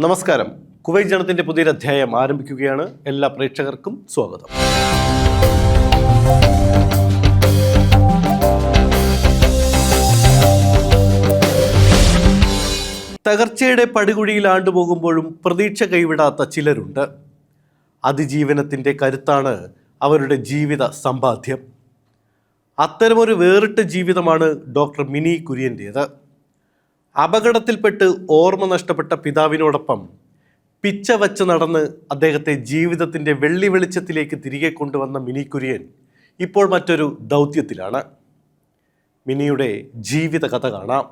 നമസ്കാരം. കുവൈറ്റ് ജനത്തിൻ്റെ പുതിയൊരു അധ്യായം ആരംഭിക്കുകയാണ്. എല്ലാ പ്രേക്ഷകർക്കും സ്വാഗതം. തകർച്ചയുടെ പടുകുഴിയിൽ ആണ്ടുപോകുമ്പോഴും പ്രതീക്ഷ കൈവിടാത്ത ചിലരുണ്ട്. അതിജീവനത്തിൻ്റെ കരുത്താണ് അവരുടെ ജീവിത സമ്പാദ്യം. അത്തരമൊരു വേറിട്ട ജീവിതമാണ് ഡോക്ടർ മിനി കുര്യൻ്റേത്. അപകടത്തിൽപ്പെട്ട് ഓർമ്മ നഷ്ടപ്പെട്ട പിതാവിനോടൊപ്പം പിച്ച വച്ച് നടന്ന് അദ്ദേഹത്തെ ജീവിതത്തിൻ്റെ വെള്ളി വെളിച്ചത്തിലേക്ക് തിരികെ കൊണ്ടുവന്ന മിനി കുര്യൻ ഇപ്പോൾ മറ്റൊരു ദൗത്യത്തിലാണ്. മിനിയുടെ ജീവിത കഥ കാണാം.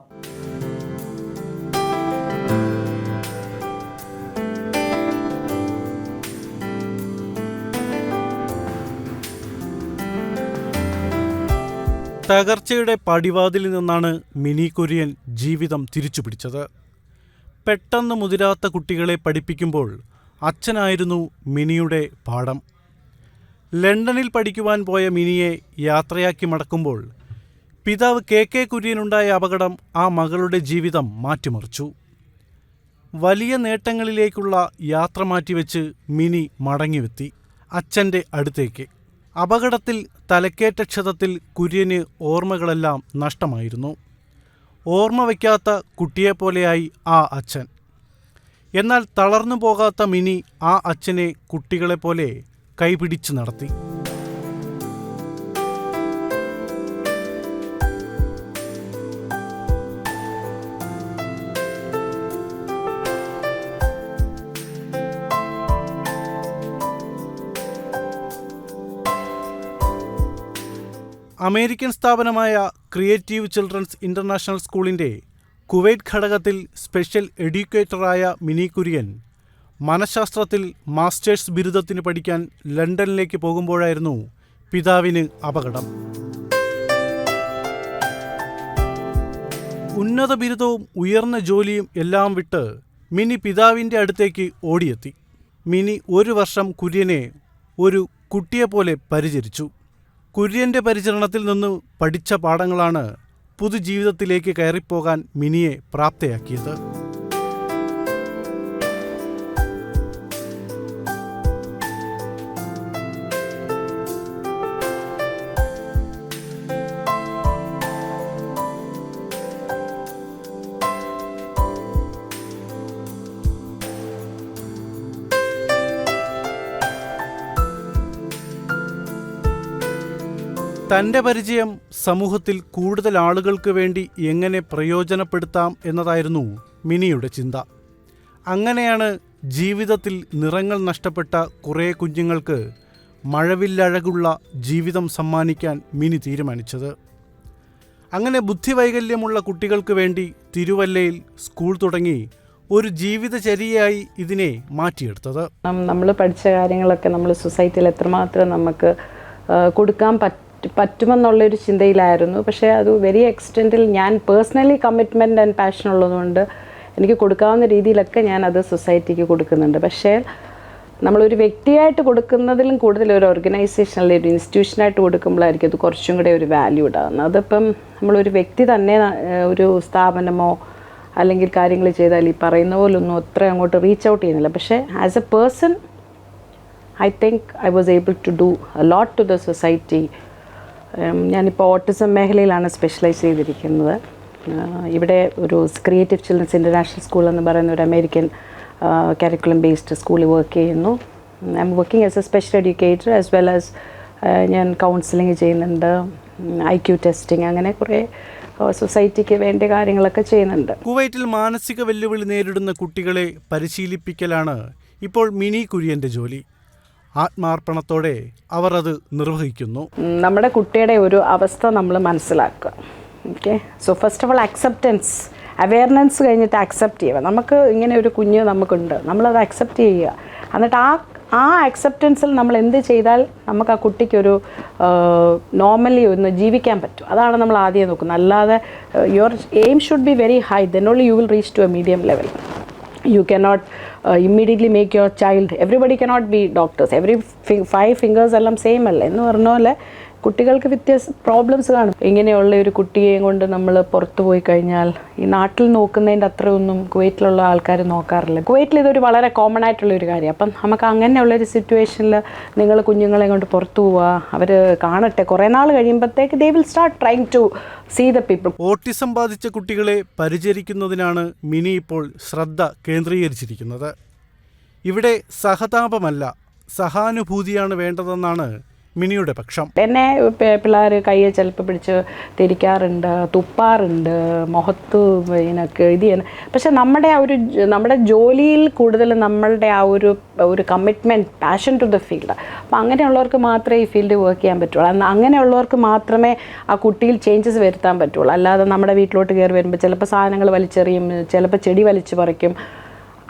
തകർച്ചയുടെ പടിവാതിലിൽ നിന്നാണ് മിനി കുര്യൻ ജീവിതം തിരിച്ചുപിടിച്ചത്. പെട്ടെന്ന് മുതിരാത്ത കുട്ടികളെ പഠിപ്പിക്കുമ്പോൾ അച്ഛനായിരുന്നു മിനിയുടെ പാഠം. ലണ്ടനിൽ പഠിക്കുവാൻ പോയ മിനിയെ യാത്രയാക്കി മടക്കുമ്പോൾ പിതാവ് കെ കുര്യനുണ്ടായ അപകടം ആ മകളുടെ ജീവിതം മാറ്റിമറിച്ചു. വലിയ നേട്ടങ്ങളിലേക്കുള്ള യാത്ര മാറ്റിവെച്ച് മിനി മടങ്ങിയെത്തി അച്ഛൻ്റെ അടുത്തേക്ക്. അപകടത്തിൽ തലക്കേറ്റ ക്ഷതത്തിൽ കുര്യന് ഓർമ്മകളെല്ലാം നഷ്ടമായിരുന്നു. ഓർമ്മ വയ്ക്കാത്ത കുട്ടിയെപ്പോലെയായി ആ അച്ഛൻ. എന്നാൽ തളർന്നു പോകാത്ത മിനി ആ അച്ഛനെ കുട്ടികളെപ്പോലെ കൈപിടിച്ച് നടത്തി. അമേരിക്കൻ സ്ഥാപനമായ ക്രിയേറ്റീവ് ചിൽഡ്രൻസ് ഇൻ്റർനാഷണൽ സ്കൂളിൻ്റെ കുവൈറ്റ് ഘടകത്തിൽ സ്പെഷ്യൽ എഡ്യൂക്കേറ്ററായ മിനി കുര്യൻ മനഃശാസ്ത്രത്തിൽ മാസ്റ്റേഴ്സ് ബിരുദത്തിന് പഠിക്കാൻ ലണ്ടനിലേക്ക് പോകുമ്പോഴായിരുന്നു പിതാവിന് അപകടം. ഉന്നത ബിരുദവും ഉയർന്ന ജോലിയും എല്ലാം വിട്ട് മിനി പിതാവിൻ്റെ അടുത്തേക്ക് ഓടിയെത്തി. മിനി 1 വർഷം കുര്യനെ ഒരു കുട്ടിയെപ്പോലെ പരിചരിച്ചു. കുര്യൻ്റെ പരിചരണത്തിൽ നിന്ന് പഠിച്ച പാഠങ്ങളാണ് പുതുജീവിതത്തിലേക്ക് കയറിപ്പോകാൻ മിനിയെ പ്രാപ്തയാക്കിയത്. തൻ്റെ പരിചയം സമൂഹത്തിൽ കൂടുതൽ ആളുകൾക്ക് വേണ്ടി എങ്ങനെ പ്രയോജനപ്പെടുത്താം എന്നതായിരുന്നു മിനിയുടെ ചിന്ത. അങ്ങനെയാണ് ജീവിതത്തിൽ നിറങ്ങൾ നഷ്ടപ്പെട്ട കുറേ കുഞ്ഞുങ്ങൾക്ക് മഴവില്ലഴകുള്ള ജീവിതം സമ്മാനിക്കാൻ മിനി തീരുമാനിച്ചത്. അങ്ങനെ ബുദ്ധിവൈകല്യമുള്ള കുട്ടികൾക്ക് വേണ്ടി തിരുവല്ലയിൽ സ്കൂൾ തുടങ്ങി ഒരു ജീവിതചര്യയായി ഇതിനെ മാറ്റിയെടുത്തത്. നമ്മൾ പഠിച്ച കാര്യങ്ങളൊക്കെ നമ്മൾ സൊസൈറ്റിയിൽ എത്രമാത്രം നമുക്ക് കൊടുക്കാൻ പറ്റുമെന്നുള്ളൊരു ചിന്തയിലായിരുന്നു. പക്ഷേ അത് വെരി എക്സ്റ്റെൻറ്റിൽ ഞാൻ പേഴ്സണലി കമ്മിറ്റ്മെൻറ്റ് ആൻഡ് പാഷൻ ഉള്ളതുകൊണ്ട് എനിക്ക് കൊടുക്കാവുന്ന രീതിയിലൊക്കെ ഞാൻ അത് സൊസൈറ്റിക്ക് കൊടുക്കുന്നുണ്ട്. പക്ഷേ നമ്മളൊരു വ്യക്തിയായിട്ട് കൊടുക്കുന്നതിലും കൂടുതൽ ഒരു ഓർഗനൈസേഷൻ അല്ലെങ്കിൽ ഒരു ഇൻസ്റ്റിറ്റ്യൂഷനായിട്ട് കൊടുക്കുമ്പോഴായിരിക്കും അത് കുറച്ചും കൂടെ ഒരു വാല്യൂ ഉണ്ടാകുന്നത്. അതിപ്പം നമ്മളൊരു വ്യക്തി തന്നെ ഒരു സ്ഥാപനമോ അല്ലെങ്കിൽ കാര്യങ്ങൾ ചെയ്താൽ ഈ പറയുന്ന പോലൊന്നും അത്ര അങ്ങോട്ട് റീച്ച് ഔട്ട് ചെയ്യുന്നില്ല. പക്ഷേ as A person I think I was able to do a lot to the society. ഞാനിപ്പോൾ ഓട്ടിസം മേഖലയിലാണ് സ്പെഷ്യലൈസ് ചെയ്തിരിക്കുന്നത്. ഇവിടെ ഒരു ക്രിയേറ്റീവ് ചിൽഡ്രൻസ് ഇൻ്റർനാഷണൽ സ്കൂൾ എന്ന് പറയുന്ന ഒരു അമേരിക്കൻ കരിക്കുലം ബേസ്ഡ് സ്കൂളിൽ വർക്ക് ചെയ്യുന്നു. I am working as A special educator as well as ഞാൻ കൗൺസിലിംഗ് ചെയ്യുന്നുണ്ട്, IQ ടെസ്റ്റിംഗ്, അങ്ങനെ കുറേ സൊസൈറ്റിക്ക് വേണ്ട കാര്യങ്ങളൊക്കെ ചെയ്യുന്നുണ്ട്. കുവൈറ്റിൽ മാനസിക വെല്ലുവിളി നേരിടുന്ന കുട്ടികളെ പരിശീലിപ്പിക്കലാണ് ഇപ്പോൾ മിനി കുര്യൻ്റെ ജോലി. ആത്മാർപ്പണത്തോടെ അവർ അത് നിർവഹിക്കുന്നു. നമ്മുടെ കുട്ടിയുടെ ഒരു അവസ്ഥ നമ്മൾ മനസ്സിലാക്കുക. Okay, so first of all acceptance, awareness കഴിഞ്ഞിട്ട് അക്സെപ്റ്റ് ചെയ്യുക. നമുക്ക് ഇങ്ങനെ ഒരു കുഞ്ഞ് നമുക്കുണ്ട്, നമ്മളത് അക്സെപ്റ്റ് ചെയ്യുക. എന്നിട്ട് ആ അക്സെപ്റ്റൻസിൽ നമ്മൾ എന്ത് ചെയ്താൽ നമുക്ക് ആ കുട്ടിക്കൊരു നോർമലി ഒന്ന് ജീവിക്കാൻ പറ്റും, അതാണ് നമ്മൾ ആദ്യം നോക്കുന്നത്. അല്ലാതെ your aim should be very high, then only you will reach to a medium level. You cannot immediately make your child, everybody cannot be doctors, every 5 fingers എല്ലാം സെയിം അല്ല എന്ന് പറഞ്ഞ പോലെ കുട്ടികൾക്ക് പ്രോബ്ലംസ് കാണും. ഇങ്ങനെയുള്ള ഒരു കുട്ടിയെയും കൊണ്ട് നമ്മൾ പുറത്തു പോയി കഴിഞ്ഞാൽ ഈ നാട്ടിൽ നോക്കുന്നതിൻ്റെ അത്രയൊന്നും കുവൈറ്റിലുള്ള ആൾക്കാർ നോക്കാറില്ല. കുവൈറ്റിൽ ഇതൊരു വളരെ കോമൺ ആയിട്ടുള്ളൊരു കാര്യം. അപ്പം നമുക്ക് അങ്ങനെയുള്ളൊരു സിറ്റുവേഷനിൽ നിങ്ങൾ കുഞ്ഞുങ്ങളെ കൊണ്ട് പുറത്തു പോവുക, അവർ കാണട്ടെ, കുറേ നാൾ കഴിയുമ്പോഴത്തേക്ക് they will start trying to see the people. Autism ബാധിച്ച കുട്ടികളെ പരിചരിക്കുന്നതിനാണ് മിനി ഇപ്പോൾ ശ്രദ്ധ കേന്ദ്രീകരിച്ചിരിക്കുന്നത്. ഇവിടെ സഹതാപമല്ല, സഹാനുഭൂതിയാണ് വേണ്ടതെന്നാണ് മിനിയുടെ പക്ഷം. എന്നെ പിള്ളേർ കയ്യെ ചിലപ്പോൾ പിടിച്ച് തിരിക്കാറുണ്ട്, തുപ്പാറുണ്ട്, മുഖത്ത് ഇതിനൊക്കെ ഇത് ചെയ്യുന്ന. പക്ഷെ നമ്മുടെ ജോലിയിൽ കൂടുതൽ നമ്മളുടെ ആ ഒരു commitment, passion to the field. അപ്പം അങ്ങനെയുള്ളവർക്ക് മാത്രമേ ഈ ഫീൽഡ് വർക്ക് ചെയ്യാൻ പറ്റുള്ളൂ. അങ്ങനെയുള്ളവർക്ക് മാത്രമേ ആ കുട്ടിയിൽ ചേഞ്ചസ് വരുത്താൻ പറ്റുള്ളൂ. അല്ലാതെ നമ്മുടെ വീട്ടിലോട്ട് കയറി വരുമ്പോൾ ചിലപ്പോൾ സാധനങ്ങൾ വലിച്ചെറിയും, ചിലപ്പോൾ ചെടി വലിച്ചു പറിക്കും.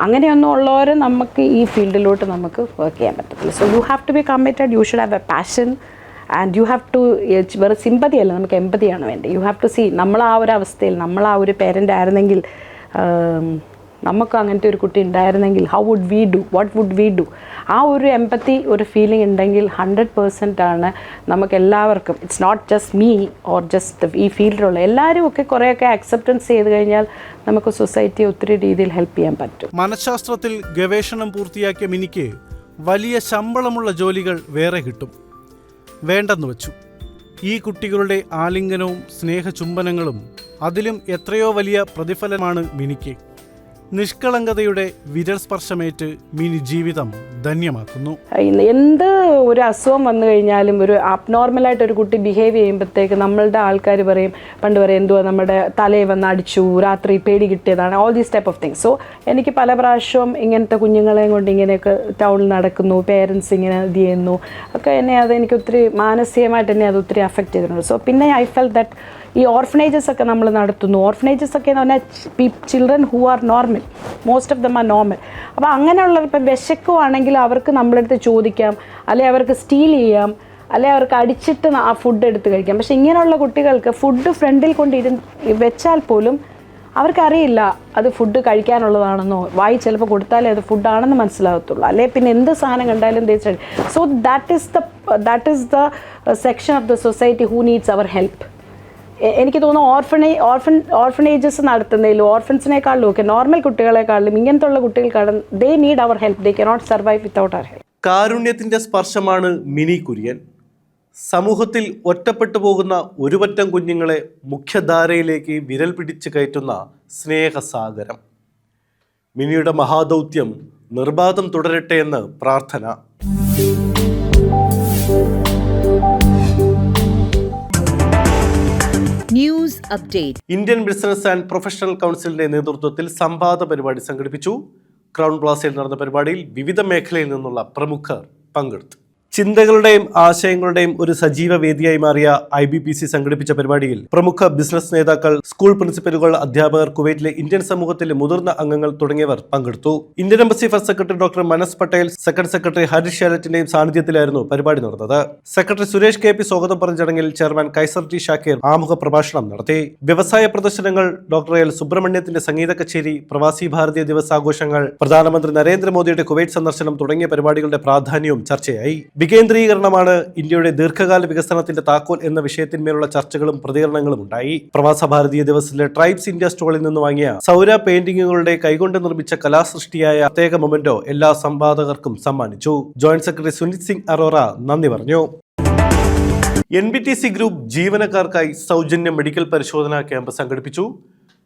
അങ്ങനെയൊന്നും ഉള്ളവർ നമുക്ക് ഈ ഫീൽഡിലോട്ട് നമുക്ക് വർക്ക് ചെയ്യാൻ പറ്റത്തില്ല. So you have to be committed, you should have a passion and you have to, വേറെ സിമ്പതി അല്ല, നമുക്ക് എമ്പതിയാണ് വേണ്ടത്. യു ഹാവ് ടു സീ, നമ്മൾ ആ ഒരു അവസ്ഥയിൽ, നമ്മൾ ആ ഒരു പേരൻ്റ് ആയിരുന്നെങ്കിൽ, നമുക്ക് അങ്ങനത്തെ ഒരു കുട്ടി ഉണ്ടായിരുന്നെങ്കിൽ how would we do, what would we do, ആ ഒരു എമ്പത്തി, ഒരു ഫീലിംഗ് ഉണ്ടെങ്കിൽ 100% ആണ് നമുക്ക് എല്ലാവർക്കും. It's not just me or just ഈ ഫീൽഡിലുള്ള എല്ലാവരും ഒക്കെ കുറേയൊക്കെ അക്സെപ്റ്റൻസ് ചെയ്ത് കഴിഞ്ഞാൽ നമുക്ക് സൊസൈറ്റിയെ ഒത്തിരി രീതിയിൽ ഹെൽപ്പ് ചെയ്യാൻ പറ്റും. മനഃശാസ്ത്രത്തിൽ ഗവേഷണം പൂർത്തിയാക്കിയ മിനിക്ക് വലിയ ശമ്പളമുള്ള ജോലികൾ വേറെ കിട്ടും. വേണ്ടെന്ന് വച്ചു. ഈ കുട്ടികളുടെ ആലിംഗനവും സ്നേഹചുംബനങ്ങളും അതിലും എത്രയോ വലിയ പ്രതിഫലമാണ് മിനിക്ക്. നിഷ്കളങ്കതയുടെ വിരൽ സ്പർശമേറ്റ് മിനി ജീവിതം ധന്യമാക്കുന്നു. എന്ത് ഒരു അസുഖം വന്നു കഴിഞ്ഞാലും, ഒരു അബ്നോർമലായിട്ട് ഒരു കുട്ടി ബിഹേവ് ചെയ്യുമ്പോഴത്തേക്ക് നമ്മളുടെ ആൾക്കാർ പറയും, പണ്ട് പറയും എന്തുവാ നമ്മുടെ തലയിൽ വന്ന് അടിച്ചു, രാത്രി പേടി കിട്ടിയതാണ്, all these type of things. So എനിക്ക് പല പ്രാവശ്യവും ഇങ്ങനത്തെ കുഞ്ഞുങ്ങളെയും കൊണ്ട് ഇങ്ങനെയൊക്കെ ടൗണിൽ നടക്കുന്നു, പേരൻസ് ഇങ്ങനെ ഇത് ചെയ്യുന്നു ഒക്കെ, അതെനിക്ക് ഒത്തിരി മാനസികമായിട്ട് എന്നെ അത് ഒത്തിരി അഫക്റ്റ് ചെയ്തിട്ടുണ്ട്. സോ പിന്നെ ഐ ഫെൽ ദാറ്റ് ഈ ഓർഫനേജസ് ഒക്കെ നമ്മൾ നടത്തുന്നു. ഓർഫനേജസ് ഒക്കെ എന്ന് പറഞ്ഞാൽ children who are normal, most of them are normal. അപ്പോൾ അങ്ങനെയുള്ളവർ ഇപ്പം വിശക്കുവാണെങ്കിൽ അവർക്ക് നമ്മളടുത്ത് ചോദിക്കാം, അല്ലെങ്കിൽ അവർക്ക് സ്റ്റീൽ ചെയ്യാം, അല്ലെങ്കിൽ അവർക്ക് അടിച്ചിട്ട് ആ ഫുഡ് എടുത്ത് കഴിക്കാം. പക്ഷേ ഇങ്ങനെയുള്ള കുട്ടികൾക്ക് ഫുഡ് ഫ്രണ്ടിൽ വെച്ചാൽ പോലും അവർക്കറിയില്ല അത് ഫുഡ് കഴിക്കാനുള്ളതാണെന്നോ, വായി ചിലപ്പോൾ കൊടുത്താലേ അത് ഫുഡാണെന്ന് മനസ്സിലാകത്തുള്ളൂ. അല്ലെങ്കിൽ പിന്നെ എന്ത് സാധനം കണ്ടാലും തേച്ച്. So that is the section of the society who needs our help. എനിക്ക് തോന്നുന്നു ഓർഫനേജസ് നടത്തുന്നതിലും ഓർഫൻസിനേക്കാളും ഒക്കെ നോർമൽ കുട്ടികളെക്കാളും ഇങ്ങനത്തെ ഉള്ള കുട്ടികൾക്കാണ് they need our help. They cannot survive without our help. കാരുണ്യത്തിന്റെ സ്പർശമാണ് മിനി കുര്യൻ. സമൂഹത്തിൽ ഒറ്റപ്പെട്ടു പോകുന്ന ഒരുപറ്റം കുഞ്ഞുങ്ങളെ മുഖ്യധാരയിലേക്ക് വിരൽ പിടിച്ച് കയറ്റുന്ന സ്നേഹസാഗരം. മിനിയുടെ മഹാദൗത്യം നിർബാധം തുടരട്ടെ എന്ന് പ്രാർത്ഥന. News update. Indian business and professional കൗൺസിലിന്റെ നേതൃത്വത്തിൽ സംവാദ പരിപാടി സംഘടിപ്പിച്ചു. ക്രൗൺ പ്ലാസയിൽ നടന്ന പരിപാടിയിൽ വിവിധ മേഖലയിൽ നിന്നുള്ള പ്രമുഖർ പങ്കെടുത്തു. ചിന്തകളുടെയും ആശയങ്ങളുടെയും ഒരു സജീവ വേദിയായി മാറിയ IBPC സംഘടിപ്പിച്ച പരിപാടിയിൽ പ്രമുഖ ബിസിനസ് നേതാക്കൾ, സ്കൂൾ പ്രിൻസിപ്പലുകൾ, അധ്യാപകർ, കുവൈറ്റിലെ ഇന്ത്യൻ സമൂഹത്തിലെ മുതിർന്ന അംഗങ്ങൾ തുടങ്ങിയവർ പങ്കെടുത്തു. Indian embassy first secretary doctor മനസ് പട്ടേൽ, സെക്കൻഡ് സെക്രട്ടറി ഹരീഷ് ഷാലറ്റിന്റെയും സാന്നിധ്യത്തിലായിരുന്നു പരിപാടി നടന്നത്. സെക്രട്ടറി സുരേഷ് KP സ്വാഗതം പറഞ്ഞ ചടങ്ങിൽ ചെയർമാൻ കൈസർ T ഷാക്കീർ ആമുഖ പ്രഭാഷണം നടത്തി. വ്യവസായ പ്രദർശനങ്ങൾ, ഡോക്ടർ L സുബ്രഹ്മണ്യത്തിന്റെ സംഗീത കച്ചേരി, പ്രവാസി ഭാരതീയ ദിവസാഘോഷങ്ങൾ, പ്രധാനമന്ത്രി നരേന്ദ്രമോദിയുടെ കുവൈറ്റ് സന്ദർശനം തുടങ്ങിയ പരിപാടികളുടെ പ്രാധാന്യവും ചർച്ചയായി. വികേന്ദ്രീകരണമാണ് ഇന്ത്യയുടെ ദീർഘകാല വികസനത്തിന്റെ താക്കോൽ എന്ന വിഷയത്തിന്മേലുള്ള ചർച്ചകളും പ്രതികരണങ്ങളും ഉണ്ടായി. പ്രവാസ ഭാരതീയ ദിവസത്തിലെ ട്രൈബ്സ് ഇന്ത്യ സ്റ്റോളിൽ നിന്ന് വാങ്ങിയ സൗര പെയിന്റിങ്ങുകളുടെ കൈകൊണ്ട് നിർമ്മിച്ച കലാസൃഷ്ടിയായ പ്രത്യേക മൊമെന്റോ എല്ലാ സംവാദകർക്കും സമ്മാനിച്ചു. ജോയിന്റ് സെക്രട്ടറി സുനിത് സിംഗ് അറോറ നന്ദി പറഞ്ഞു. NBTC ഗ്രൂപ്പ് ജീവനക്കാർക്കായി സൗജന്യ മെഡിക്കൽ പരിശോധനാ ക്യാമ്പ് സംഘടിപ്പിച്ചു.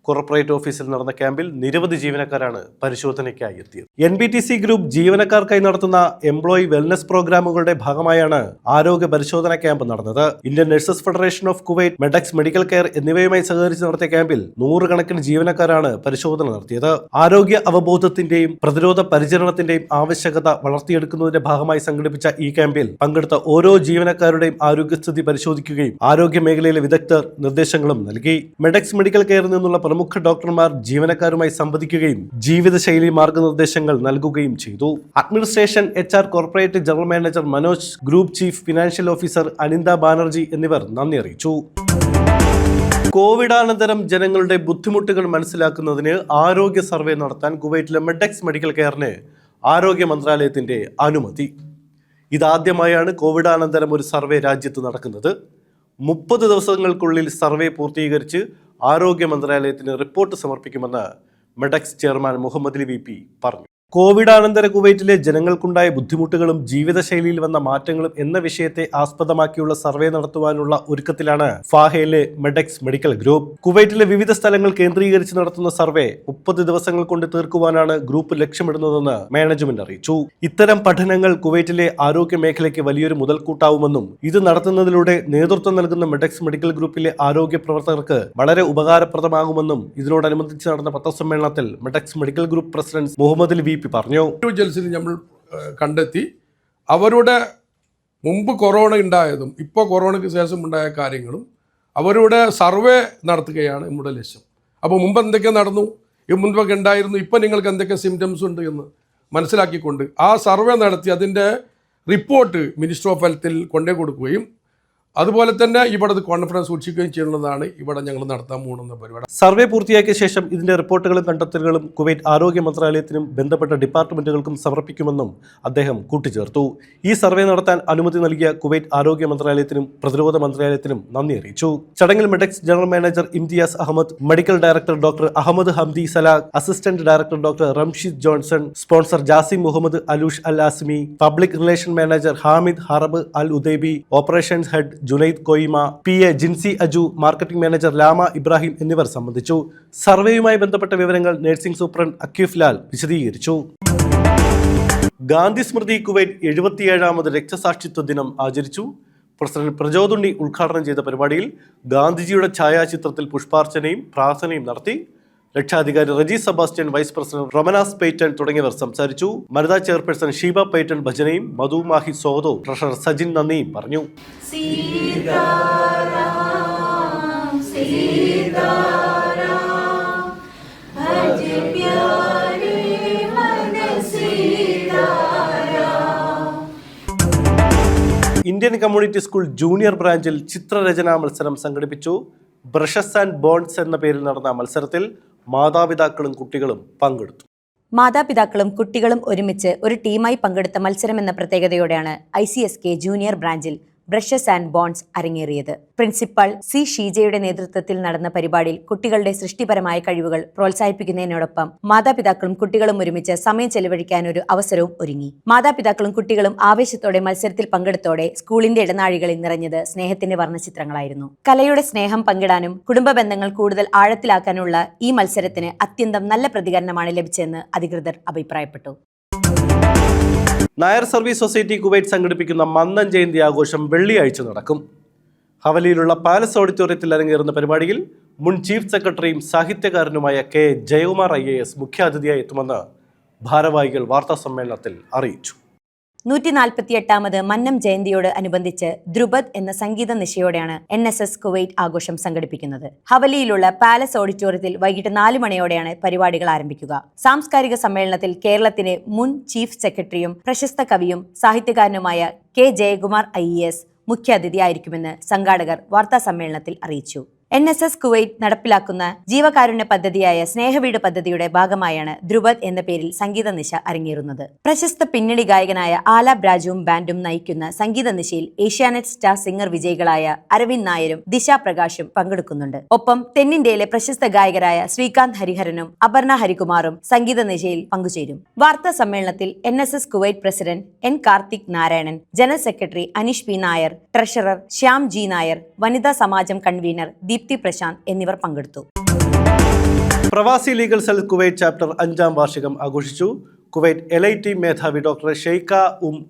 കോർപ്പറേറ്റ് ഓഫീസിൽ നടന്ന ക്യാമ്പിൽ നിരവധി ജീവനക്കാരാണ് പരിശോധനയ്ക്കായി എത്തിയത്. NBTC ഗ്രൂപ്പ് ജീവനക്കാർക്കായി നടത്തുന്ന എംപ്ലോയി വെൽനസ് പ്രോഗ്രാമുകളുടെ ഭാഗമായാണ് ആരോഗ്യ പരിശോധനാ ക്യാമ്പ് നടന്നത്. Indian nurses federation of Kuwait, Medex medical care എന്നിവയുമായി സഹകരിച്ച് നടത്തിയ ക്യാമ്പിൽ 100 കണക്കിന് ജീവനക്കാരാണ് പരിശോധന നടത്തിയത്. ആരോഗ്യ അവബോധത്തിന്റെയും പ്രതിരോധ പരിചരണത്തിന്റെയും ആവശ്യകത വളർത്തിയെടുക്കുന്നതിന്റെ ഭാഗമായി സംഘടിപ്പിച്ച ഈ ക്യാമ്പിൽ പങ്കെടുത്ത ഓരോ ജീവനക്കാരുടെയും ആരോഗ്യസ്ഥിതി പരിശോധിക്കുകയും ആരോഗ്യ മേഖലയിലെ വിദഗ്ധർ നിർദ്ദേശങ്ങളും നൽകി. മെഡക്സ് മെഡിക്കൽ കെയറിൽ നിന്നുള്ള പ്രമുഖ ഡോക്ടർമാർ ജീവനക്കാരുമായി സംവദിക്കുകയും ജീവിതശൈലി മാർഗനിർദ്ദേശങ്ങൾ നൽകുകയും ചെയ്തു. Administration, HR, corporate general manager Manoj, group chief financial officer Aninda Banerjee എന്നിവർ നന്ദി അറിയിച്ചു. കോവിഡാനന്തരം ജനങ്ങളുടെ ബുദ്ധിമുട്ടുകൾ മനസ്സിലാക്കുന്നതിന് ആരോഗ്യ സർവേ നടത്താൻ കുവൈറ്റിലെ മെഡക്സ് മെഡിക്കൽ കെയറിന് ആരോഗ്യ മന്ത്രാലയത്തിന്റെ അനുമതി. ഇതാദ്യമായാണ് കോവിഡാനന്തരം ഒരു സർവേ രാജ്യത്ത് നടക്കുന്നത്. 30 ദിവസങ്ങൾക്കുള്ളിൽ സർവേ പൂർത്തീകരിച്ച് ആരോഗ്യ മന്ത്രാലയത്തിന് റിപ്പോർട്ട് സമർപ്പിക്കുമെന്ന് മെഡെക്സ് ചെയർമാൻ മുഹമ്മദ് അലി VP പറഞ്ഞു. കോവിഡാനന്തര കുവൈറ്റിലെ ജനങ്ങൾക്കുണ്ടായ ബുദ്ധിമുട്ടുകളും ജീവിതശൈലിയിൽ വന്ന മാറ്റങ്ങളും എന്ന വിഷയത്തെ ആസ്പദമാക്കിയുള്ള സർവേ നടത്തുവാനുള്ള ഒരുക്കത്തിലാണ് ഫാഹയിലെ മെഡെക്സ് മെഡിക്കൽ ഗ്രൂപ്പ്. കുവൈറ്റിലെ വിവിധ സ്ഥലങ്ങൾ കേന്ദ്രീകരിച്ച് നടത്തുന്ന സർവേ 30 ദിവസങ്ങൾ കൊണ്ട് തീർക്കുവാനാണ് ഗ്രൂപ്പ് ലക്ഷ്യമിടുന്നതെന്ന് മാനേജ്മെന്റ് അറിയിച്ചു. ഇത്തരം പഠനങ്ങൾ കുവൈറ്റിലെ ആരോഗ്യ മേഖലയ്ക്ക് വലിയൊരു മുതൽക്കൂട്ടാവുമെന്നും ഇത് നടത്തുന്നതിലൂടെ നേതൃത്വം നൽകുന്ന മെഡെക്സ് മെഡിക്കൽ ഗ്രൂപ്പിലെ ആരോഗ്യ പ്രവർത്തകർക്ക് വളരെ ഉപകാരപ്രദമാകുമെന്നും ഇതിനോടനുബന്ധിച്ച് നടന്ന പത്രസമ്മേളനത്തിൽ Medex medical group president Muhammad Ali VP പറഞ്ഞു. ഇൻഡിവിജ്വൽസിന് നമ്മൾ കണ്ടെത്തി അവരുടെ മുമ്പ് കൊറോണ ഉണ്ടായതും ഇപ്പോൾ കൊറോണയ്ക്ക് ശേഷം ഉണ്ടായ കാര്യങ്ങളും അവരുടെ സർവേ നടത്തുകയാണ് നമ്മുടെ ലക്ഷ്യം. അപ്പോൾ മുമ്പ് എന്തൊക്കെ നടന്നു, മുൻപൊക്കെ ഉണ്ടായിരുന്നു, ഇപ്പോൾ നിങ്ങൾക്ക് എന്തൊക്കെ സിംറ്റംസ് ഉണ്ട് എന്ന് മനസ്സിലാക്കിക്കൊണ്ട് ആ സർവേ നടത്തി അതിൻ്റെ റിപ്പോർട്ട് മിനിസ്റ്റർ ഓഫ് ഹെൽത്തിൽ കൊണ്ടേ കൊടുക്കുകയും അതുപോലെ തന്നെ ഇവിടെ കോൺഫറൻസ് സൂക്ഷിക്കുകയും ചെയ്യുന്നതാണ് ഇവിടെ ഞങ്ങൾ നടത്താൻ പോകുന്ന പരിപാടി. സർവേ പൂർത്തിയാക്കിയ ശേഷം ഇതിന്റെ റിപ്പോർട്ടുകളും കണ്ടെത്തലുകളും കുവൈറ്റ് ആരോഗ്യ മന്ത്രാലയത്തിനും ബന്ധപ്പെട്ട ഡിപ്പാർട്ട്മെന്റുകൾക്കും സമർപ്പിക്കുമെന്നും അദ്ദേഹം കൂട്ടിച്ചേർത്തു. ഈ സർവേ നടത്താൻ അനുമതി നൽകിയ കുവൈറ്റ് ആരോഗ്യ മന്ത്രാലയത്തിനും പ്രതിരോധ മന്ത്രാലയത്തിനും നന്ദി അറിയിച്ചു. ചടങ്ങിൽ Medex general manager Imtiaz Ahmed, medical director doctor Ahmed Hamdi Salakh, assistant director doctor Ramsheed Johnson, sponsor Jasim Muhammad Alloush Al Azmi, public relation manager Hamid Harab Al Udaibi, operations head Junaid Koyma, PA Jincy Aju, marketing manager Lama Ibrahim എന്നിവർ സംബന്ധിച്ചു. സർവേയുമായി ബന്ധപ്പെട്ട വിവരങ്ങൾ nursing superintendent അക്യൂഫ് Lal വിശദീകരിച്ചു. ഗാന്ധി സ്മൃതി Kuwait 77ാമത് രക്തസാക്ഷിത്വ ദിനം ആചരിച്ചു. President പ്രചോദുണ്ണി ഉദ്ഘാടനം ചെയ്ത പരിപാടിയിൽ ഗാന്ധിജിയുടെ ഛായാചിത്രത്തിൽ പുഷ്പാർച്ചനയും പ്രാർത്ഥനയും നടത്തി. രക്ഷാധികാരി റജി സെബാസ്റ്റ്യൻ, വൈസ് പ്രസിഡന്റ് റൊമനാസ് പെയ്റ്റൺ തുടങ്ങിയവർ സംസാരിച്ചു. വനിതാ ചെയർപേഴ്സൺ ഷീബ പെയ്റ്റൺ ഭജനയും മധു മാഹി സ്വാഗതവും ട്രഷറർ സജിൻ നന്ദിയും പറഞ്ഞു. ഇന്ത്യൻ കമ്മ്യൂണിറ്റി സ്കൂൾ ജൂനിയർ ബ്രാഞ്ചിൽ ചിത്രരചനാ മത്സരം സംഘടിപ്പിച്ചു. ബ്രഷസ് ആൻഡ് ബോൺസ് എന്ന പേരിൽ നടന്ന മത്സരത്തിൽ മാതാപിതാക്കളും കുട്ടികളും പങ്കെടുത്തു. മാതാപിതാക്കളും കുട്ടികളും ഒരുമിച്ച് ഒരു ടീമായി പങ്കെടുത്ത മത്സരം എന്ന പ്രത്യേകതയോടെയാണ് ICSK ജൂനിയർ ബ്രാഞ്ചിൽ ബ്രഷസ് ആൻഡ് ബോൺസ് അരങ്ങേറിയത്. പ്രിൻസിപ്പൽ C ഷീജയുടെ നേതൃത്വത്തിൽ നടന്ന പരിപാടിയിൽ കുട്ടികളുടെ സൃഷ്ടിപരമായ കഴിവുകൾ പ്രോത്സാഹിപ്പിക്കുന്നതിനോടൊപ്പം മാതാപിതാക്കളും കുട്ടികളും ഒരുമിച്ച് സമയം ചെലവഴിക്കാൻ ഒരു അവസരവും ഒരുങ്ങി. മാതാപിതാക്കളും കുട്ടികളും ആവേശത്തോടെ മത്സരത്തിൽ പങ്കെടുത്തോടെ സ്കൂളിന്റെ ഇടനാഴികളിൽ നിറഞ്ഞത് സ്നേഹത്തിന്റെ വർണ്ണചിത്രങ്ങളായിരുന്നു. കലയുടെ സ്നേഹം പങ്കിടാനും കുടുംബ ബന്ധങ്ങൾ കൂടുതൽ ആഴത്തിലാക്കാനുള്ള ഈ മത്സരത്തിന് അത്യന്തം നല്ല പ്രതികരണമാണ് ലഭിച്ചതെന്ന് അധികൃതർ അഭിപ്രായപ്പെട്ടു. നായർ സർവീസ് സൊസൈറ്റി കുവൈറ്റ് സംഘടിപ്പിക്കുന്ന മന്ദൻ ജയന്തി ആഘോഷം വെള്ളിയാഴ്ച നടക്കും. ഹവലിയിലുള്ള പാലസ് ഓഡിറ്റോറിയത്തിൽ അരങ്ങേറുന്ന പരിപാടിയിൽ മുൻ ചീഫ് സെക്രട്ടറിയും സാഹിത്യകാരനുമായ K ജയകുമാർ IAS മുഖ്യാതിഥിയായി എത്തുമെന്ന് ഭാരവാഹികൾ വാർത്താസമ്മേളനത്തിൽ അറിയിച്ചു. 148ാമത് മന്നം ജയന്തിയോട് അനുബന്ധിച്ച് ധ്രുപദ് എന്ന സംഗീത നിശയോടെയാണ് NSS കുവൈറ്റ് ആഘോഷം സംഘടിപ്പിക്കുന്നത്. ഹവലിയിലുള്ള പാലസ് ഓഡിറ്റോറിയത്തിൽ വൈകിട്ട് 4 മണിയോടെയാണ് പരിപാടികൾ ആരംഭിക്കുക. സാംസ്കാരിക സമ്മേളനത്തിൽ കേരളത്തിലെ മുൻ ചീഫ് സെക്രട്ടറിയും പ്രശസ്ത കവിയും സാഹിത്യകാരനുമായ K ജയകുമാർ IAS മുഖ്യാതിഥിയായിരിക്കുമെന്ന് സംഘാടകർ വാർത്താസമ്മേളനത്തിൽ അറിയിച്ചു. NSS കുവൈറ്റ് നടപ്പിലാക്കുന്ന ജീവകാരുണ്യ പദ്ധതിയായ സ്നേഹവീട് പദ്ധതിയുടെ ഭാഗമായാണ് ധ്രുപദ് എന്ന പേരിൽ സംഗീത നിശ അരങ്ങേറുന്നത്. പ്രശസ്ത പിന്നണി ഗായകനായ ആലാപ് രാജുവും ബാൻഡും നയിക്കുന്ന സംഗീത നിശയിൽ ഏഷ്യാനെറ്റ് സ്റ്റാർ സിംഗർ വിജയികളായ അരവിന്ദ് നായരും ദിശ പ്രകാശും പങ്കെടുക്കുന്നുണ്ട്. ഒപ്പം തെന്നിന്ത്യയിലെ പ്രശസ്ത ഗായകരായ ശ്രീകാന്ത് ഹരിഹരനും അപർണ ഹരികുമാറും സംഗീത നിശയിൽ പങ്കുചേരും. വാർത്താ സമ്മേളനത്തിൽ NSS Kuwait president N Karthik Narayanan, general secretary Aneesh P Nair, treasurer Shyam G Nair, വനിതാ സമാജം കൺവീനർ ദീപ്തി പ്രശാന്ത് എന്നിവർ പങ്കെടുത്തു. പ്രവാസി ലീഗൽ സെൽ കുവൈറ്റ് ചാപ്റ്റർ 5ാം വാർഷികം ആഘോഷിച്ചു. കുവൈറ്റ് LIT മേധാവി doctor Sheikha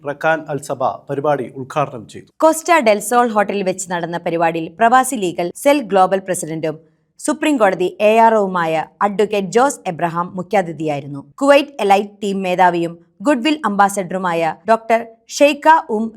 Rakan Al Sabah പരിപാടി ഉദ്ഘാടനം ചെയ്തു. കോസ്റ്റ ഡെൽസോൾ ഹോട്ടലിൽ വെച്ച് നടന്ന പരിപാടിയിൽ പ്രവാസി ലീഗൽ സെൽ ഗ്ലോബൽ പ്രസിഡന്റും സുപ്രീം കോടതി AROവുമായ അഡ്വക്കേറ്റ് ജോസ് എബ്രഹാം മുഖ്യാതിഥിയായിരുന്നു. കുവൈറ്റ് LIT ടീം മേധാവിയും ഗുഡ്വിൽ അംബാസഡറുമായ doctor Sheikha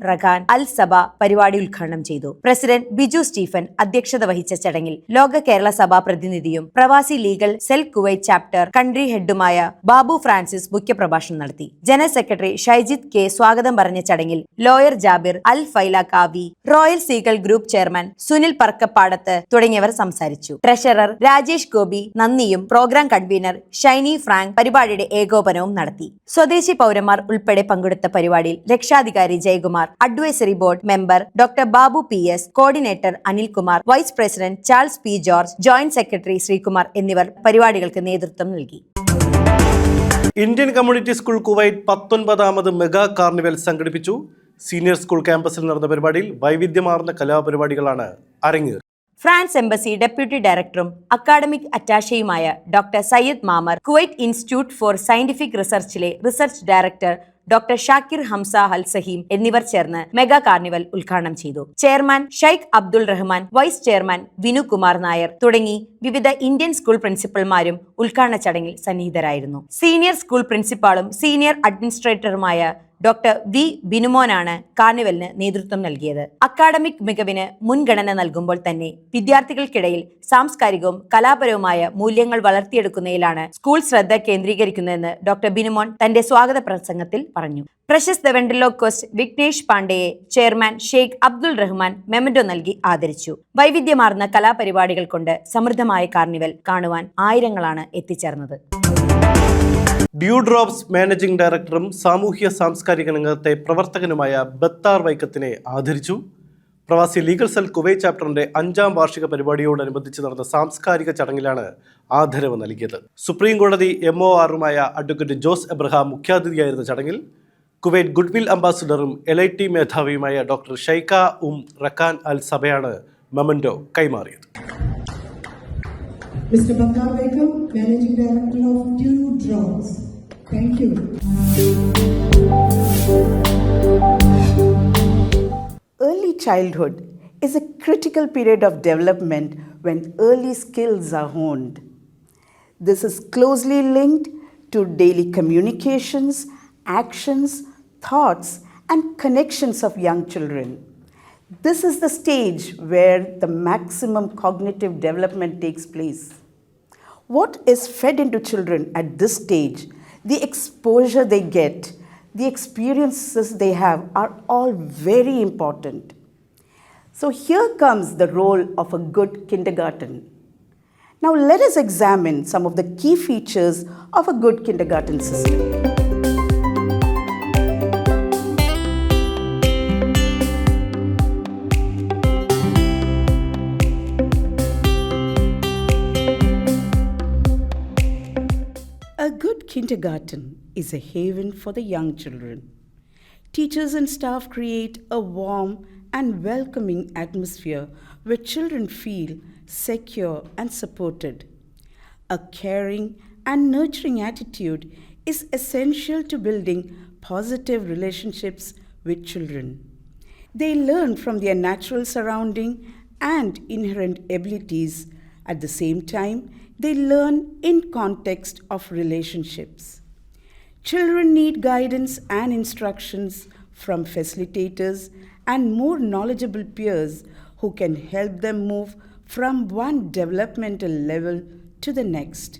Rakan Al Sabah പരിപാടി ഉദ്ഘാടനം ചെയ്തു. പ്രസിഡന്റ് ബിജു സ്റ്റീഫൻ അധ്യക്ഷത വഹിച്ച ചടങ്ങിൽ ലോക കേരള സഭാ പ്രതിനിധിയും Pravasi legal cell Kuwait chapter country ഹെഡുമായ ബാബു ഫ്രാൻസിസ് മുഖ്യപ്രഭാഷണം നടത്തി. ജനറൽ സെക്രട്ടറി ഷൈജിത് K സ്വാഗതം പറഞ്ഞ ചടങ്ങിൽ ലോയർ ജാബിർ അൽ ഫൈല കാവി, royal സീഗൽ group chairman Sunil Parakkapadath തുടങ്ങിയവർ സംസാരിച്ചു. ട്രഷറർ രാജേഷ് ഗോപി നന്ദിയും പ്രോഗ്രാം കൺവീനർ ഷൈനി ഫ്രാങ്ക് പരിപാടിയുടെ ഏകോപനവും നടത്തി. സ്വദേശി പൗരന്മാർ ഉൾപ്പെടെ പങ്കെടുത്ത പരിപാടിയിൽ രക്ഷാ രക്ഷാധികാരി Jayakumar, advisory board member doctor Babu PS, coordinator Anilkumar, vice president Charles P. George, joint secretary Sreekumar എന്നിവർ പരിപാടികൾക്ക് നേതൃത്വം നൽകി. ഇന്ത്യൻ കമ്മ്യൂണിറ്റി സ്കൂൾ കുവൈറ്റ് 19ാമത് മെഗാ കാർണിവൽ സംഘടിപ്പിച്ചു. സീനിയർ സ്കൂൾ ക്യാമ്പസിൽ നടന്ന പരിപാടിയിൽ വൈവിധ്യമാർന്ന കലാപരിപാടികളാണ് അരങ്ങേറിയത്. ഫ്രാൻസ് എംബസി ഡെപ്യൂട്ടി ഡയറക്ടറും അക്കാഡമിക് അറ്റാഷയുമായ doctor Sayyed Mamar, Kuwait institute for scientific റിസർച്ചിലെ research director doctor Shakir Hamza Al Saheem എന്നിവർ ചേർന്ന് മെഗാ കാർണിവൽ ഉദ്ഘാടനം ചെയ്തു. Chairman Sheikh Abdul Rahman, vice chairman Vinu Kumar Nair തുടങ്ങി വിവിധ ഇന്ത്യൻ സ്കൂൾ പ്രിൻസിപ്പൽമാരും ഉദ്ഘാടന ചടങ്ങിൽ സന്നിഹിതരായിരുന്നു. സീനിയർ സ്കൂൾ പ്രിൻസിപ്പാളും സീനിയർ അഡ്മിനിസ്ട്രേറ്ററുമായ ഡോക്ടർ വി ബിനുമോനാണ് കാർണിവലിന് നേതൃത്വം നൽകിയത്. അക്കാഡമിക് മികവിന് മുൻഗണന നൽകുമ്പോൾ തന്നെ വിദ്യാർത്ഥികൾക്കിടയിൽ സാംസ്കാരികവും കലാപരവുമായ മൂല്യങ്ങൾ വളർത്തിയെടുക്കുന്നതിലാണ് സ്കൂൾ ശ്രദ്ധ കേന്ദ്രീകരിക്കുന്നതെന്ന് ഡോക്ടർ ബിനുമോൻ തന്റെ സ്വാഗത പ്രസംഗത്തിൽ പറഞ്ഞു. പ്രശസ്ത വെൻട്രിലോക്വിസ്റ്റ് വിഘ്നേഷ് പാണ്ഡെയെ chairman Sheikh Abdul Rahman memento നൽകി ആദരിച്ചു. വൈവിധ്യമാർന്ന കലാപരിപാടികൾ കൊണ്ട് സമൃദ്ധമായ കാർണിവൽ കാണുവാൻ ആയിരങ്ങളാണ് എത്തിച്ചേർന്നത്. ഡ്യൂ ഡ്രോപ്സ് മാനേജിംഗ് ഡയറക്ടറും സാമൂഹ്യ സാംസ്കാരിക രംഗത്തെ പ്രവർത്തകനുമായ ബത്താർ വൈക്കത്തിനെ ആദരിച്ചു. പ്രവാസി ലീഗൽ സെൽ കുവൈറ്റ് ചാപ്റ്ററിന്റെ 5ാം വാർഷിക പരിപാടിയോടനുബന്ധിച്ച് നടന്ന സാംസ്കാരിക ചടങ്ങിലാണ് ആദരവ് നൽകിയത്. സുപ്രീം കോടതി MORുമായ അഡ്വക്കേറ്റ് ജോസ് എബ്രഹാം മുഖ്യാതിഥിയായിരുന്ന ചടങ്ങിൽ കുവൈറ്റ് ഗുഡ്വിൽ അംബാസിഡറും LIT മേധാവിയുമായ ഡോക്ടർ ഷൈഖ റക്കാൻ അൽ സബയാണ് മെമന്റോ കൈമാറിയത്. Mr. Battar Begum, Managing Director of Dewdrops. Thank you. Early childhood is a critical period of development when early skills are honed. This is closely linked to daily communications, actions, thoughts, and connections of young children. This is the stage where the maximum cognitive development takes place. What is fed into children at this stage, the exposure they get, the experiences they have are all very important. So here comes the role of a good kindergarten. Now let us examine some of the key features of a good kindergarten system. A good kindergarten is a haven for the young children. Teachers and staff create a warm and welcoming atmosphere where children feel secure and supported. A caring and nurturing attitude is essential to building positive relationships with children. They learn from their natural surrounding and inherent abilities. At the same time, they learn in context of relationships. Children need guidance and instructions from facilitators and more knowledgeable peers who can help them move from one developmental level to the next.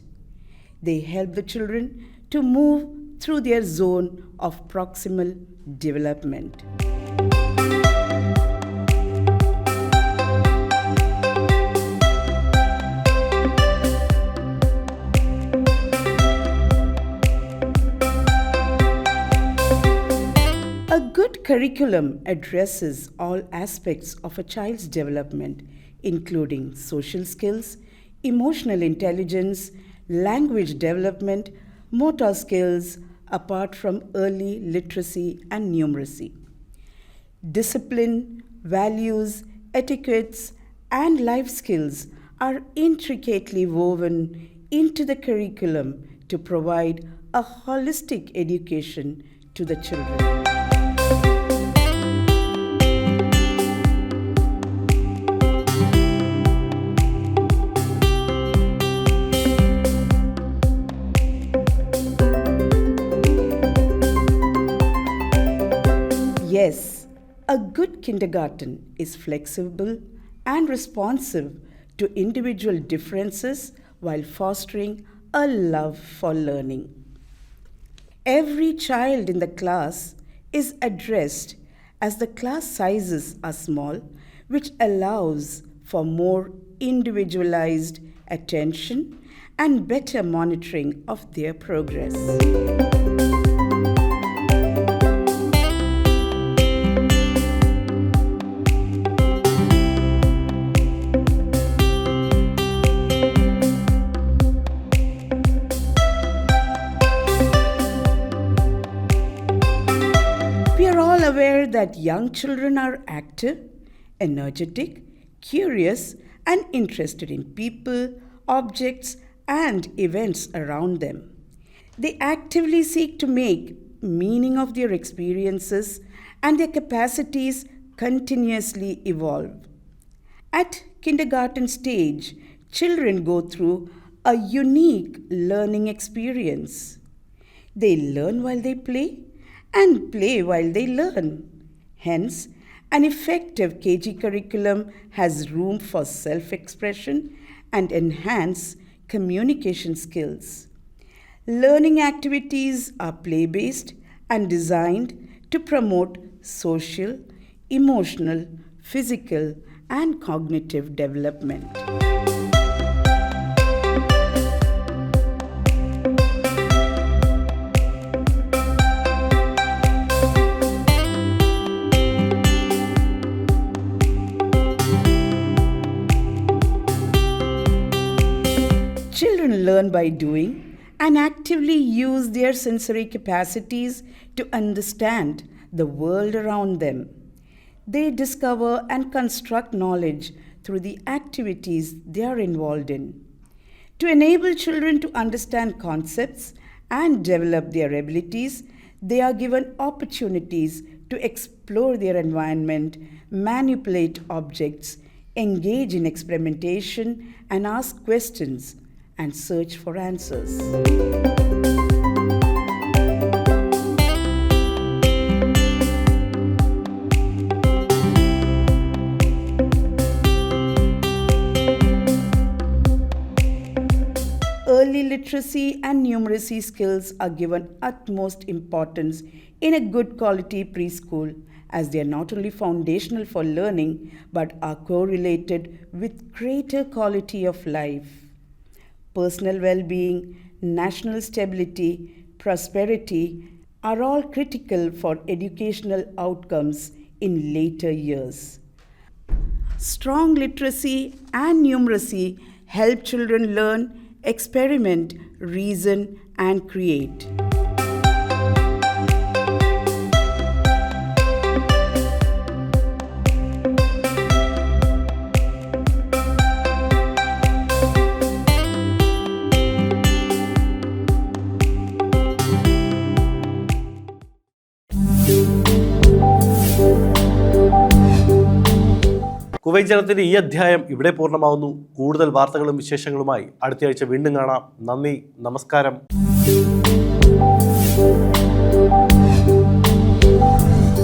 They help the children to move through their zone of proximal development. A good curriculum addresses all aspects of a child's development, including social skills, emotional intelligence, language development, motor skills, apart from early literacy and numeracy. Discipline, values, etiquettes, and life skills are intricately woven into the curriculum to provide a holistic education to the children. Yes, a good kindergarten is flexible and responsive to individual differences while fostering a love for learning. Every child in the class is addressed as the class sizes are small, which allows for more individualized attention and better monitoring of their progress. that young children are active, energetic, curious, and interested in people, objects, and events around them. They actively seek to make meaning of their experiences, and their capacities continuously evolve. At kindergarten stage, children go through a unique learning experience. They learn while they play and play while they learn. Hence, an effective KG curriculum has room for self-expression and enhance communication skills. Learning activities are play-based and designed to promote social, emotional, physical, and cognitive development. Children learn by doing and actively use their sensory capacities to understand the world around them. They discover and construct knowledge through the activities they are involved in. To enable children to understand concepts and develop their abilities, they are given opportunities to explore their environment, manipulate objects, engage in experimentation, and ask questions and search for answers. Early literacy and numeracy skills are given utmost importance in a good quality preschool, as they are not only foundational for learning but are correlated with greater quality of life. Personal well-being, national stability, prosperity are all critical for educational outcomes in later years. Strong literacy and numeracy help children learn, experiment, reason, and create. Kuwait ജനത്തിൻ്റെ ഈ അധ്യായം ഇവിടെ പൂർണ്ണമാവുന്നു. കൂടുതൽ വാർത്തകളും വിശേഷങ്ങളുമായി അടുത്തയാഴ്ച വീണ്ടും കാണാം. നന്ദി, നമസ്കാരം.